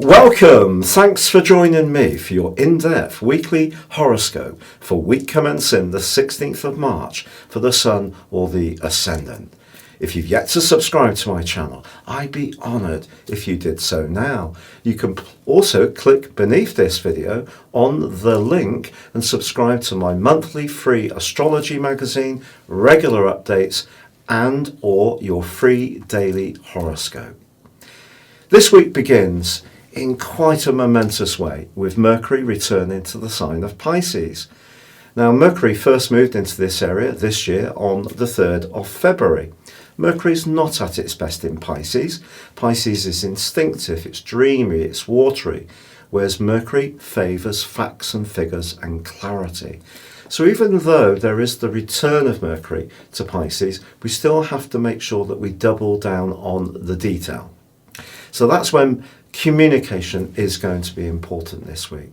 Welcome! Thanks for joining me for your in-depth weekly horoscope for week commencing the 16th of March for the Sun or the Ascendant. If you've yet to subscribe to my channel, I'd be honoured if you did so now. You can also click beneath this video on the link and subscribe to my monthly free astrology magazine, regular updates and or your free daily horoscope. This week begins in quite a momentous way with Mercury returning to the sign of Pisces. Now Mercury first moved into this area this year on the 3rd of February. Mercury's not at its best in Pisces. Pisces is instinctive, it's dreamy, it's watery, whereas Mercury favours facts and figures and clarity. So even though there is the return of Mercury to Pisces, we still have to make sure that we double down on the detail. So that's when communication is going to be important this week.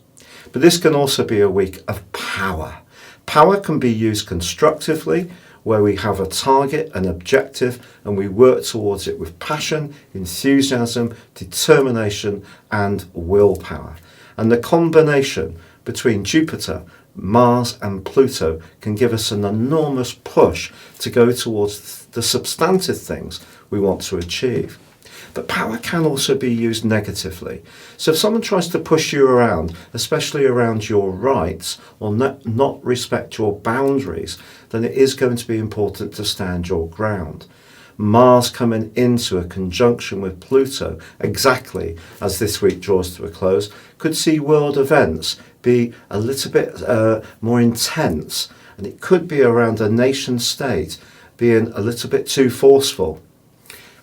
But this can also be a week of power. Power can be used constructively, where we have a target, an objective, and we work towards it with passion, enthusiasm, determination, and willpower. And the combination between Jupiter, Mars, and Pluto can give us an enormous push to go towards the substantive things we want to achieve. But power can also be used negatively. So if someone tries to push you around, especially around your rights, or not respect your boundaries, then it is going to be important to stand your ground. Mars coming into a conjunction with Pluto, exactly as this week draws to a close, could see world events be a little bit more intense. And it could be around a nation state being a little bit too forceful.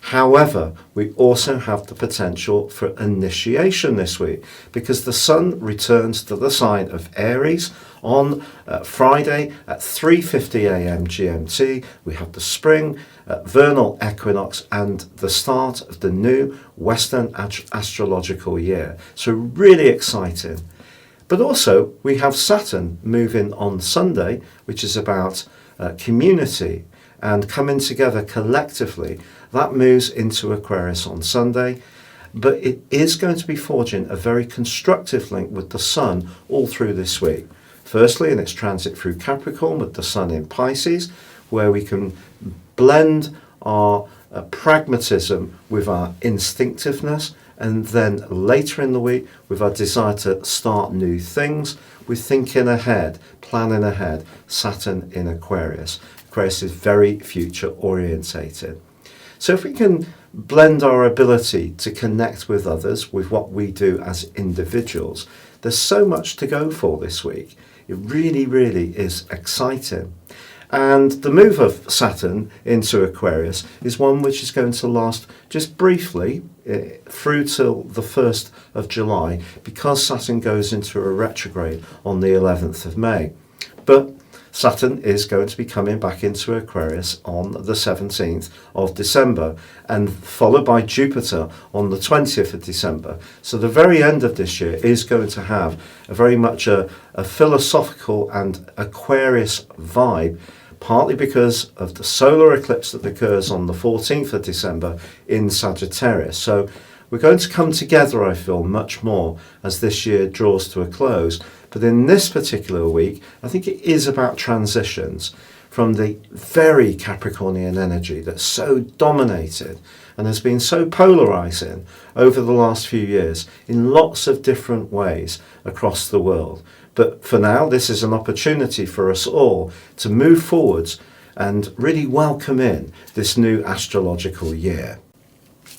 However, we also have the potential for initiation this week because the Sun returns to the sign of Aries on Friday at 3:50 a.m. GMT. We have the spring vernal equinox and the start of the new Western astrological year. So really exciting. But also we have Saturn moving on Sunday, which is about community and coming together collectively. That moves into Aquarius on Sunday, but it is going to be forging a very constructive link with the Sun all through this week. Firstly, in its transit through Capricorn with the Sun in Pisces, where we can blend our pragmatism with our instinctiveness, and then later in the week with our desire to start new things, with thinking ahead, planning ahead, Saturn in Aquarius. Aquarius is very future orientated. So if we can blend our ability to connect with others with what we do as individuals, there's so much to go for this week. It really, really is exciting. And the move of Saturn into Aquarius is one which is going to last just briefly through till the 1st of July because Saturn goes into a retrograde on the 11th of May. But Saturn is going to be coming back into Aquarius on the 17th of December and followed by Jupiter on the 20th of December. So the very end of this year is going to have a very much a philosophical and Aquarius vibe, partly because of the solar eclipse that occurs on the 14th of December in Sagittarius. So we're going to come together, I feel, much more as this year draws to a close. But in this particular week, I think it is about transitions from the very Capricornian energy that's so dominated and has been so polarizing over the last few years in lots of different ways across the world. But for now, this is an opportunity for us all to move forwards and really welcome in this new astrological year.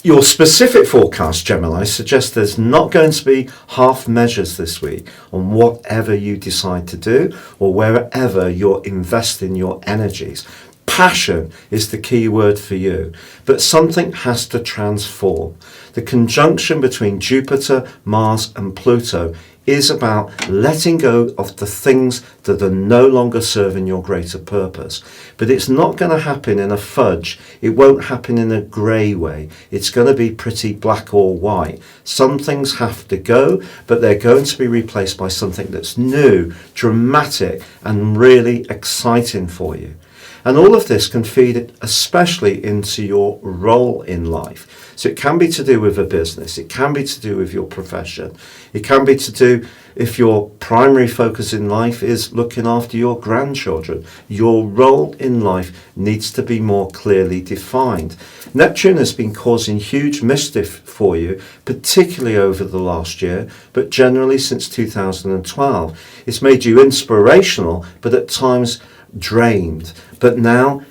Your specific forecast, Gemini, suggests there's not going to be half measures this week on whatever you decide to do or wherever you're investing your energies. Passion is the key word for you, but something has to transform. The conjunction between Jupiter, Mars and Pluto is about letting go of the things that are no longer serving your greater purpose. But it's not going to happen in a fudge. It won't happen in a grey way. It's going to be pretty black or white. Some things have to go, but they're going to be replaced by something that's new, dramatic, and really exciting for you. And all of this can feed especially into your role in life. So it can be to do with a business, it can be to do with your profession, it can be to do if your primary focus in life is looking after your grandchildren. Your role in life needs to be more clearly defined. Neptune has been causing huge mischief for you, particularly over the last year, but generally since 2012. It's made you inspirational, but at times drained. But now,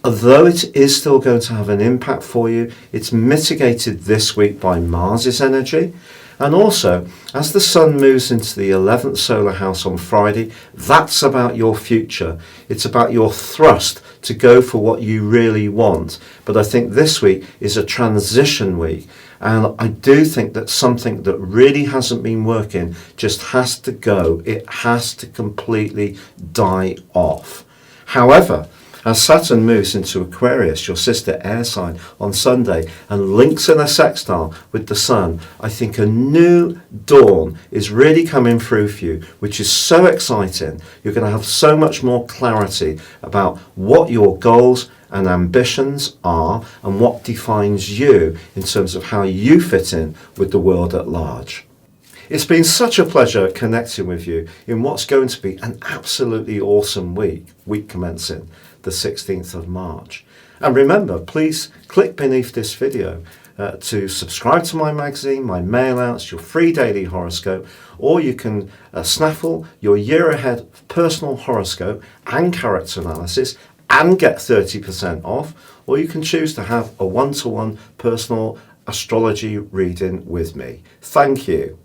although it is still going to have an impact for you, it's mitigated this week by Mars's energy. And also, as the sun moves into the 11th solar house on Friday, that's about your future. It's about your thrust to go for what you really want. But I think this week is a transition week. And I do think that something that really hasn't been working just has to go. It has to completely die off. However, as Saturn moves into Aquarius, your sister air sign, on Sunday and links in a sextile with the Sun, I think a new dawn is really coming through for you, which is so exciting. You're going to have so much more clarity about what your goals and ambitions are and what defines you in terms of how you fit in with the world at large. It's been such a pleasure connecting with you in what's going to be an absolutely awesome week commencing the 16th of March. And remember, please click beneath this video to subscribe to my magazine, my mail outs, your free daily horoscope, or you can snaffle your year ahead personal horoscope and character analysis and get 30% off, or you can choose to have a one-to-one personal astrology reading with me. Thank you.